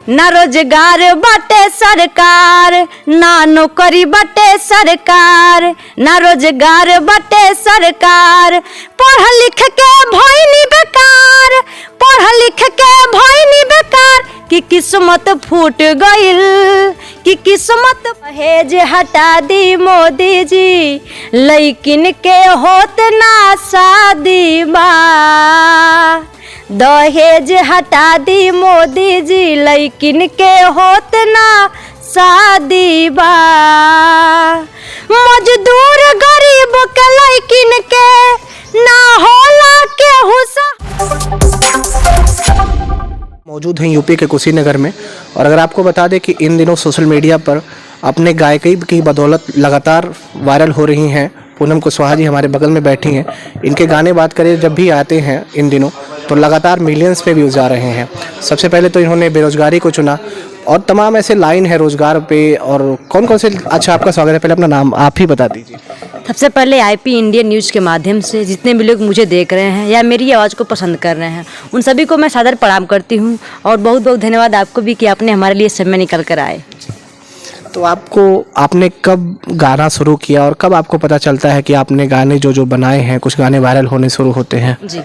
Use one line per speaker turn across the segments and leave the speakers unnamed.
ना रोजगार बाटे सरकार, ना नौकरी बाटे सरकार, ना रोजगार बाटे सरकार। पढ़ लिख के भइनी बेकार, पढ़ लिख के भइनी बेकार, कि किस्मत फूट गइल, कि किस्मत। दहेज हटा दी मोदी जी, लइकिन के होत ना शादी बा। दहेज हटा दी मोदी जी, लइकिन के होत ना शादी बा। मजदूर गरीब के लइकिन के ना होला केहू सा।
मौजूद हैं यूपी के कुशीनगर में, और अगर आपको बता दें कि इन दिनों सोशल मीडिया पर अपने गायकी की बदौलत लगातार वायरल हो रही हैं पूनम कुशवाहा जी, हमारे बगल में बैठी हैं। इनके गाने बात करें जब भी आते हैं इन दिनों तो लगातार मिलियंस पे व्यूज़ आ रहे हैं। सबसे पहले तो इन्होंने बेरोजगारी को चुना और तमाम ऐसे लाइन है रोजगार पे, और कौन कौन से। अच्छा, आपका स्वागत है। पहले अपना नाम आप ही बता दीजिए।
सबसे पहले आईपी इंडियन न्यूज़ के माध्यम से जितने भी लोग मुझे देख रहे हैं या मेरी आवाज़ को पसंद कर रहे हैं, उन सभी को मैं सादर प्रणाम करती हूं, और बहुत बहुत धन्यवाद आपको भी कि आपने हमारे लिए समय निकल कर आए।
तो आपने कब गाना शुरू किया और कब आपको पता चलता है कि आपने गाने जो बनाए हैं, कुछ गाने वायरल होने शुरू होते हैं?
जी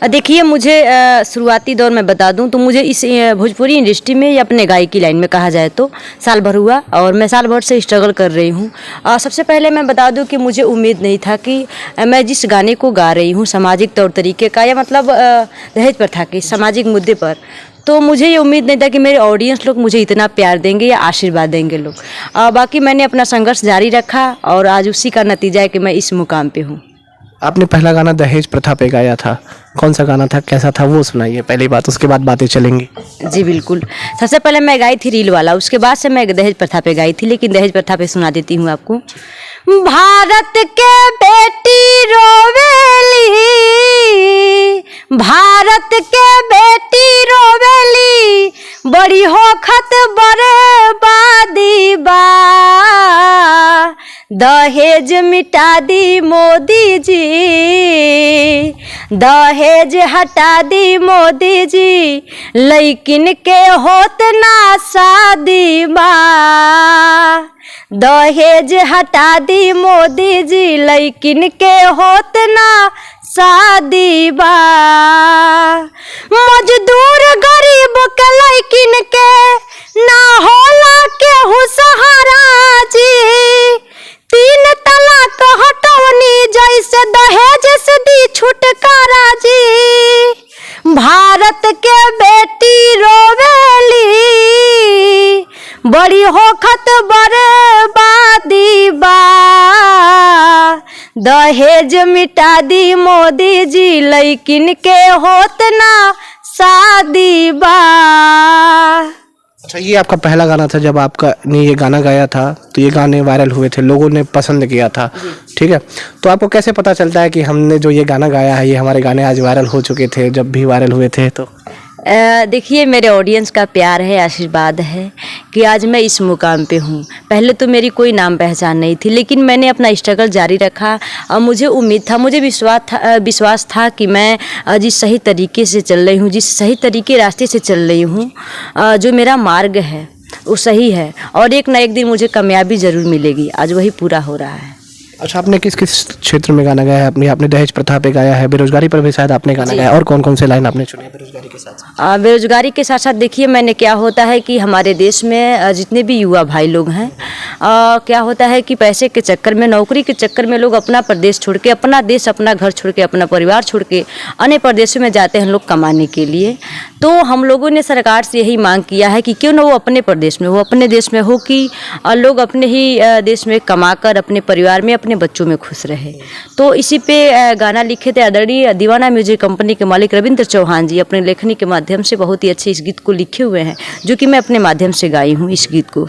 देखिए, मुझे शुरुआती दौर में बता दूं तो मुझे इस भोजपुरी इंडस्ट्री में या अपने गायकी लाइन में कहा जाए तो साल भर हुआ, और मैं साल भर से स्ट्रगल कर रही हूं। सबसे पहले मैं बता दूं कि मुझे उम्मीद नहीं था कि मैं जिस गाने को गा रही हूं सामाजिक तौर तरीके का, या मतलब दहेज प्रथा के सामाजिक मुद्दे पर, तो मुझे ये उम्मीद नहीं था कि मेरे ऑडियंस लोग मुझे इतना प्यार देंगे या आशीर्वाद देंगे लोग। बाकी मैंने अपना संघर्ष जारी रखा और आज उसी का नतीजा है कि मैं इस मुकाम पे हूँ।
आपने पहला गाना दहेज प्रथा पे गाया था, कौन सा गाना था, कैसा था, वो सुनाइए पहली बात, उसके बाद बातें चलेंगी।
जी बिल्कुल। सबसे पहले मैं गाई थी रील वाला, उसके बाद से मैं दहेज प्रथा पे गाई थी, लेकिन दहेज प्रथा पे सुना देती हूँ आपको। भारत के बेटी रोवेली, भारत के बेटी रोवेली, बड़ी होखत बर्बादी बा। दहेज मिटा दी मोदी जी, दहेज हटा दी मोदी जी, लइकिन के होत ना शादी बा। दहेज हटा दी मोदी जी, लइकिन के होत ना शादी बा। मजदूर गरीब के लइकिन के ना होला केहू सहारा जी। 3 तलाक हटवनी जैसे दहेज से दी छुटकारा जी। भारत के बेटी रोवेली, बड़ी होखत बर्बादी बा। दहेज मिटा दी मोदी जी, लइकिन के होत ना शादी बा।
अच्छा, ये आपका पहला गाना था। जब आपने ये गाना गाया था तो ये गाने वायरल हुए थे, लोगों ने पसंद किया था, ठीक है। तो आपको कैसे पता चलता है कि हमने जो ये गाना गाया है, ये हमारे गाने आज वायरल हो चुके थे जब भी वायरल हुए थे? तो
देखिए, मेरे ऑडियंस का प्यार है, आशीर्वाद है कि आज मैं इस मुकाम पे हूँ। पहले तो मेरी कोई नाम पहचान नहीं थी, लेकिन मैंने अपना स्ट्रगल जारी रखा और मुझे उम्मीद था, मुझे विश्वास था कि मैं जिस सही तरीके से चल रही हूँ, जिस सही तरीके रास्ते से चल रही हूँ, जो मेरा मार्ग है वो सही है, और एक ना एक दिन मुझे कामयाबी ज़रूर मिलेगी। आज वही पूरा हो रहा है।
अच्छा, आपने किस किस क्षेत्र में गाना गाया है? आपने दहेज प्रथा पे गाया है, बेरोजगारी पर भी शायद आपने गाना गाया, और कौन कौन से लाइन आपने चुने बेरोजगारी के साथ?
बेरोजगारी के साथ साथ देखिए, मैंने क्या होता है कि हमारे देश में जितने भी युवा भाई लोग हैं, क्या होता है कि पैसे के चक्कर में, नौकरी के चक्कर में लोग अपना प्रदेश छोड़ के, अपना देश, अपना घर छोड़ के, अपना परिवार छोड़ के अन्य प्रदेशों में जाते हैं लोग कमाने के लिए। तो हम लोगों ने सरकार से यही मांग किया है कि क्यों ना वो अपने प्रदेश में, वो अपने देश में हो, कि लोग अपने ही देश में कमाकर अपने परिवार में, अपने बच्चों में खुश रहे। तो इसी पे गाना लिखे थे आदरणीय दीवाना म्यूजिक कंपनी के मालिक रविंद्र चौहान जी। अपने लेखनी के माध्यम से बहुत ही अच्छे इस गीत को लिखे हुए हैं, जो कि मैं अपने माध्यम से गाई हूँ इस गीत को।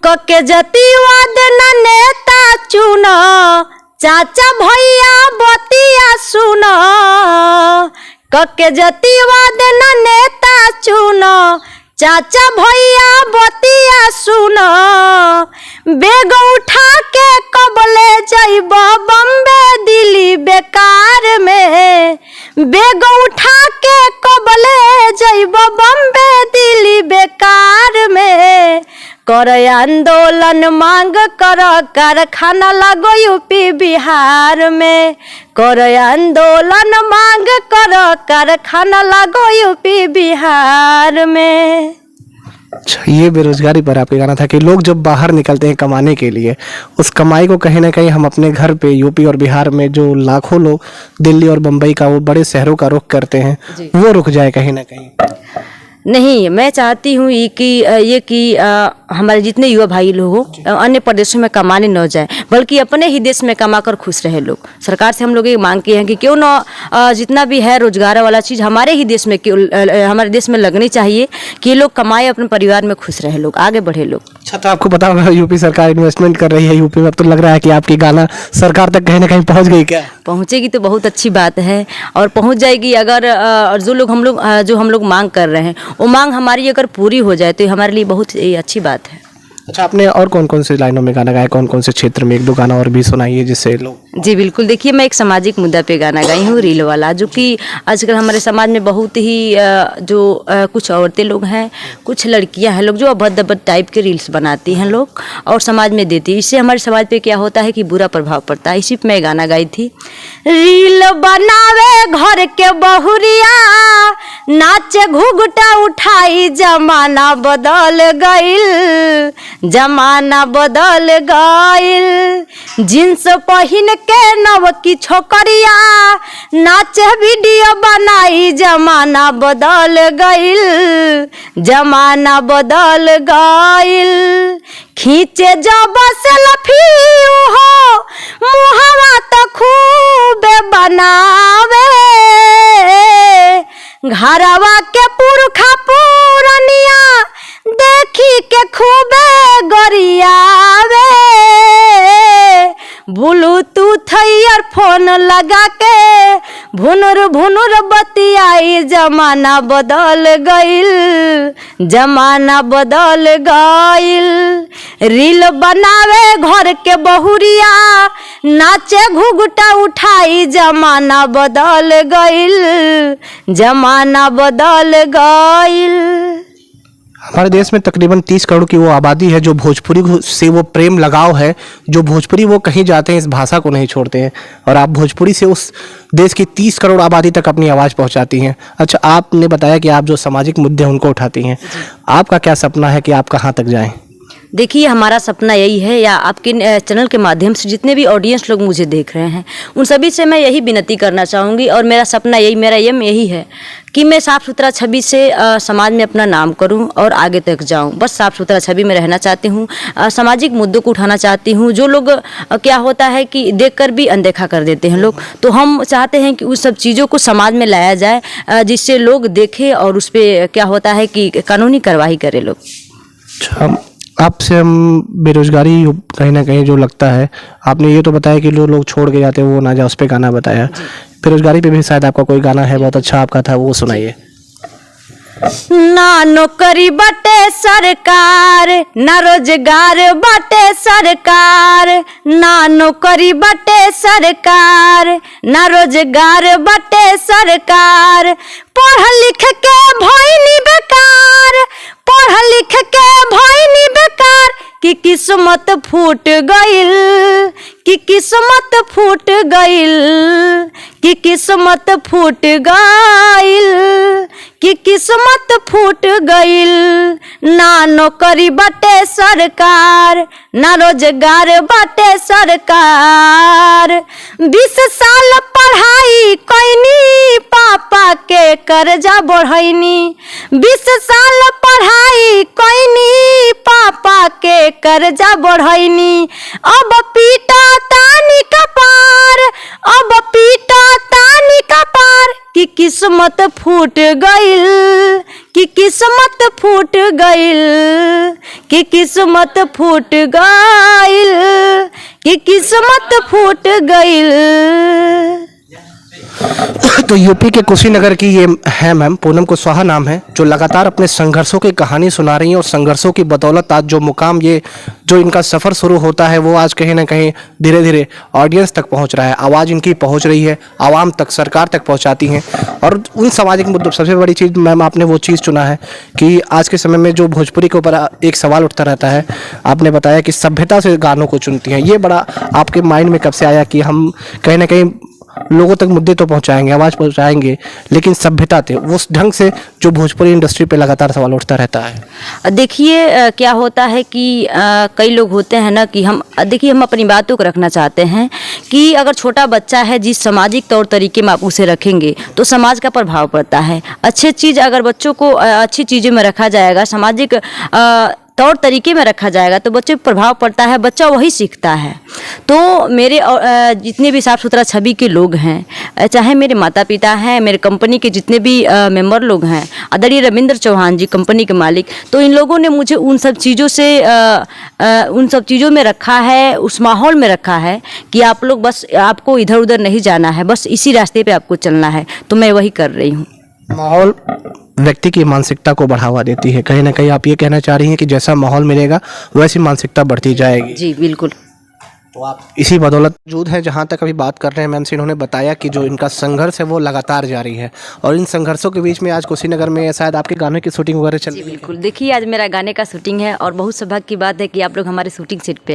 कके जतिवाद न नेता चुना, चाचा भैया बतिया सुना। कके जतिवाद न नेता चुना, चाचा भैया बतिया सुना। बेग उठा के कबले जइब बम्बे दिल्ली बेकार में, बेग उठा के कबले जइब बम्बे दिल्ली बेकार में, कर आंदोलन मांग कर कारखाना लगो यूपी बिहार में, कर आंदोलन मांग कर कारखाना लगो यूपी बिहार में।
अच्छा, ये बेरोजगारी पर आपका कहना था कि लोग जब बाहर निकलते हैं कमाने के लिए, उस कमाई को कहीं ना कहीं हम अपने घर पे यूपी और बिहार में जो लाखों लोग दिल्ली और मुंबई का वो बड़े शहरों का रुख करते हैं, वो रुक जाए कहीं ना कहीं।
नहीं, मैं चाहती हूँ कि हमारे जितने युवा भाई लोग हो अन्य प्रदेशों में कमाने न जाए, बल्कि अपने ही देश में कमाकर खुश रहे लोग। सरकार से हम लोग ये मांग किए हैं कि क्यों न जितना भी है रोजगार वाला चीज़ हमारे ही देश में, हमारे देश में लगनी चाहिए कि ये लोग कमाए, अपने परिवार में खुश रहे लोग, आगे बढ़े लोग।
अच्छा, तो आपको पता होगा यूपी सरकार इन्वेस्टमेंट कर रही है यूपी में, अब तो लग रहा है कि आपकी गाना सरकार तक कहीं ना कहीं पहुँच गई क्या?
पहुँचेगी तो बहुत अच्छी बात है और पहुँच जाएगी। अगर जो हम लोग मांग कर रहे हैं वो मांग हमारी अगर पूरी हो जाए तो हमारे लिए बहुत अच्छी बात है।
अच्छा, आपने और कौन कौन से लाइनों में गाना गाया, कौन कौन से क्षेत्र में? एक दो गाना और भी सुनाइए जिससे लोग।
जी बिल्कुल, देखिए मैं एक सामाजिक मुद्दा पे गाना गाई हूँ, रील वाला, जो कि आजकल हमारे समाज में बहुत ही कुछ औरतें लोग हैं, कुछ लड़कियां हैं लोग जो अभद्र अभद्र टाइप के रील्स बनाती हैं लोग और समाज में देती है। इससे हमारे समाज पे क्या होता है कि बुरा प्रभाव पड़ता है। इसी पे मैं गाना गाई थी। रील बनावे घर के बहुरिया, नाचे घुघुटा उठाई, जमाना बदल गइल, जमाना बदल गइल। जींस पहिन के नव की छोकरिया नाचे वीडियो बनाई, जमाना बदल गइल, जमाना बदल गइल। खींचे जब सेल्फी हो मुहवा तो खूबे बनावे, घरवा के पुरखा पुरनिया देखी के खूबे गरियावे। ब्लूटूथ ईयरफोन लगा के भुनुर भुनुर बतियाई, जमाना बदल गइल, जमाना बदल गइल। रील बनावे घर के बहुरिया, नाचे घुघुटा उठाई, जमाना बदल गइल, जमाना बदल गइल।
हमारे देश में तकरीबन 30 करोड़ की वो आबादी है जो भोजपुरी से वो प्रेम लगाव है, जो भोजपुरी वो कहीं जाते हैं इस भाषा को नहीं छोड़ते हैं, और आप भोजपुरी से उस देश की 30 करोड़ आबादी तक अपनी आवाज़ पहुंचाती हैं। अच्छा, आपने बताया कि आप जो सामाजिक मुद्दे हैं उनको उठाती हैं, आपका क्या सपना है कि आप कहाँ तक जाएं?
देखिए, हमारा सपना यही है, या आपके चैनल के माध्यम से जितने भी ऑडियंस लोग मुझे देख रहे हैं उन सभी से मैं यही विनती करना चाहूँगी, और मेरा सपना यही, मेरा एम यही है कि मैं साफ़ सुथरा छवि से समाज में अपना नाम करूं और आगे तक जाऊं। बस साफ़ सुथरा छवि में रहना चाहती हूं, सामाजिक मुद्दों को उठाना चाहती हूं। जो लोग क्या होता है कि देखकर भी अनदेखा कर देते हैं लोग, तो हम चाहते हैं कि उस सब चीज़ों को समाज में लाया जाए, जिससे लोग देखें और उस पर क्या होता है कि कानूनी कार्रवाई करें लोग।
अच्छा, आपसे हम बेरोजगारी कहीं ना कहीं जो लगता है, आपने ये तो बताया कि जो लोग छोड़ के जाते हैं वो ना जाए, उस पर गाना बताया। बेरोजगारी पे भी शायद आपका कोई गाना है बहुत अच्छा आपका था, वो सुनाइए।
ना नौकरी बाटे सरकार, ना रोजगार बाटे सरकार, ना नौकरी बाटे सरकार, ना रोजगार बाटे सरकार। पढ़ लिख के भइनी बेकार, पढ़ लिख के भइनी बेकार, कि किस्मत फूट गइल, कि किस्मत फूट गइल, कि किस्मत फूट गइल, कि किस्मत फूट गइल। ना नौकरी बाटे सरकार, ना रोजगार बाटे सरकार। 20 साल पढ़ाई कैनी, पापा के कर्जा बढ़ैनी। 20 साल पढ़ाई कैनी, पापा के कर्जा बढ़ैनी। अब पीटा तानी कपार, अब पीटा तानी कपार, कि किस्मत फूट गइल, कि किस्मत फूट गइल, कि किस्मत फूट गइल, कि किस्मत फूट गइल।
तो यूपी के कुशीनगर की ये है मैम, पूनम कुशवाहा नाम है, जो लगातार अपने संघर्षों की कहानी सुना रही हैं और संघर्षों की बदौलत आज जो मुकाम ये जो इनका सफ़र शुरू होता है वो आज कहीं ना कहीं धीरे धीरे ऑडियंस तक पहुंच रहा है। आवाज़ इनकी पहुंच रही है, आवाम तक, सरकार तक पहुंचाती हैं। और उन सामाजिक मुद्दों, सबसे बड़ी चीज़ मैम आपने वो चीज़ चुना है कि आज के समय में जो भोजपुरी के ऊपर एक सवाल उठता रहता है, आपने बताया कि सभ्यता से गानों को चुनती हैं। ये बड़ा आपके माइंड में कब से आया कि हम कहीं ना कहीं लोगों तक मुद्दे तो पहुंचाएंगे, आवाज़ पहुंचाएंगे, लेकिन सभ्यता थे उस ढंग से जो भोजपुरी इंडस्ट्री पे लगातार सवाल उठता रहता है?
देखिए क्या होता है कि कई लोग होते हैं ना कि हम देखिए हम अपनी बातों को रखना चाहते हैं कि अगर छोटा बच्चा है जिस सामाजिक तौर तरीके में आप उसे रखेंगे तो समाज का प्रभाव पड़ता है। अच्छी चीज़ अगर बच्चों को अच्छी चीज़ों में रखा जाएगा, सामाजिक तौर तरीके में रखा जाएगा तो बच्चे पर प्रभाव पड़ता है, बच्चा वही सीखता है। तो मेरे जितने भी साफ़ सुथरा छवि के लोग हैं, चाहे मेरे माता पिता हैं, मेरे कंपनी के जितने भी मेंबर लोग हैं, आदरणीय रविंद्र चौहान जी कंपनी के मालिक, तो इन लोगों ने मुझे उन सब चीज़ों में रखा है, उस माहौल में रखा है कि आप लोग बस, आपको इधर उधर नहीं जाना है, बस इसी रास्ते पर आपको चलना है। तो मैं वही कर रही हूँ।
माहौल व्यक्ति की मानसिकता को बढ़ावा देती है, कहीं ना कहीं आप ये कहना चाह रही हैं कि जैसा माहौल मिलेगा वैसी मानसिकता बढ़ती जाएगी।
जी बिल्कुल।
तो आप इसी बदौलत मौजूद हैं जहाँ तक अभी बात कर रहे हैं मैम से। इन्होंने बताया कि जो इनका संघर्ष है वो लगातार जारी है और इन संघर्षों के बीच में आज कुशीनगर में शायद आपके गानों की शूटिंग वगैरह चल रही है।
बिल्कुल, देखिए आज मेरा गाने का शूटिंग है और बहुत सौभाग्य की बात है कि आप लोग हमारे शूटिंग सेट पे